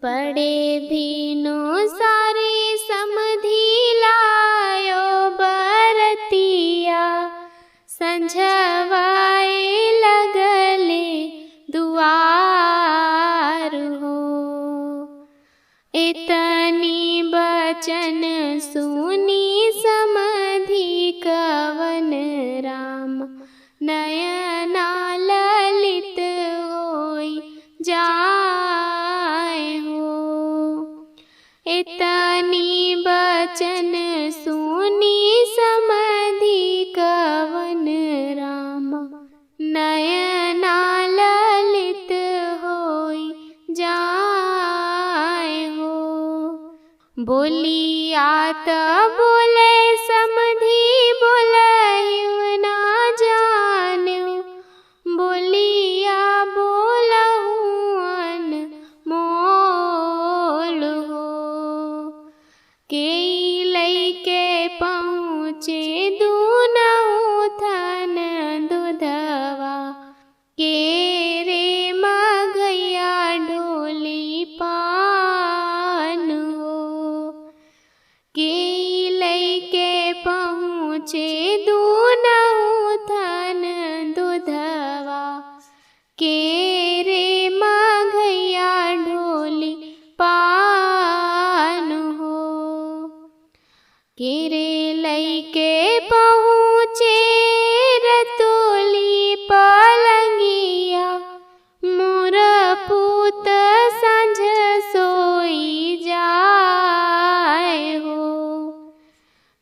बड़े भीनु सारे समधि लायो बरतिया, संझवाए लगले दुआर हो। इतनी बचन सुनी समधि कवन राम, नयना ललित होई जाए हो। इतनी बचन सुनी समधि कवन राम, नयना ललित होई जाए हो। बोलिया त बोले समधि बोलहिं ना जान्यो, बोलिया बोलहूँ अनमोल हो। केई लइके पहुँचे दूनहु थन दुधवा, के रे मघैया ढोली पान हो। केई लइके पहुँचे दूनहु थन दुधवा, के रे मघैया ढोली पान हो। के रे लइके पहुँचे रतोली पलंगिया, मोर पूत सांझ सोई जाए हो।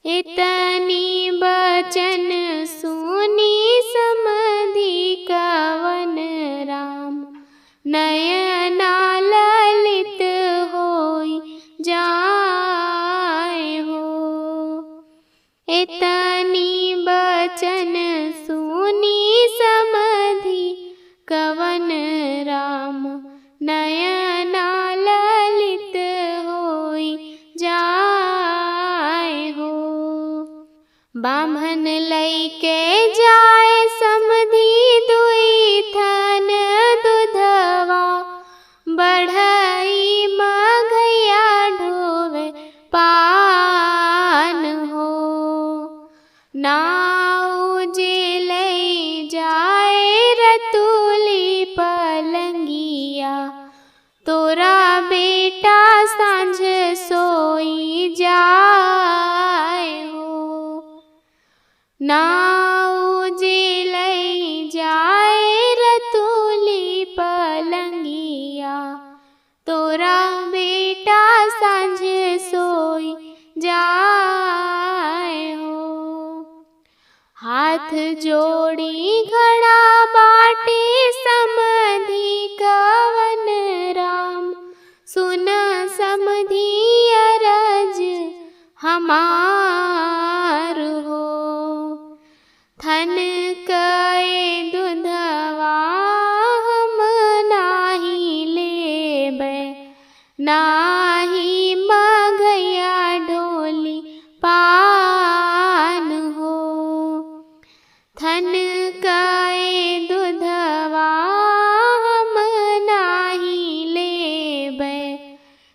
इतनी बचन सुनी समधि कवन राम, नयना ललित होई जाए हो। इतनी बचन सुनी समधि कवन राम, नयना ललित होई जाए हो। बामन लइके जाए समधि दुई थन दुधवा, बढ़ई मघैया ढोवे पान हो। नाउ जे लई जाए रतुली पलंगिया, तोरा बेटा सांझ सोई जाए हो। नाउ जे लई जाए रतुली पलंगिया, तोरा बेटा सांझ सोई जाए हो। हाथ जोड़ी खड़ा बाटे समधि कवन राम, सुन समधि अरज हमार हो। थन कए दुधवा हम नाही लेबै, नाही मघैया ढोली पान हो। थन कए दुधवा हम नाही लेबै,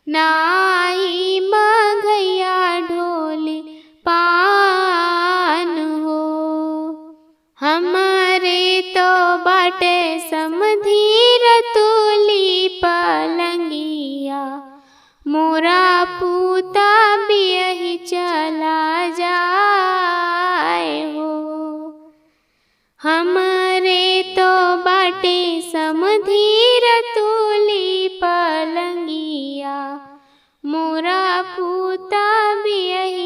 नाही मघैया ढोली पान हो। हमरे तो बाटे समधि रतुली पलंगिया, मोरा पूता बियहि चला जाए हो। हमरे तो बाटे समधि रतुली पलंगिया, मोरा पूता बियहि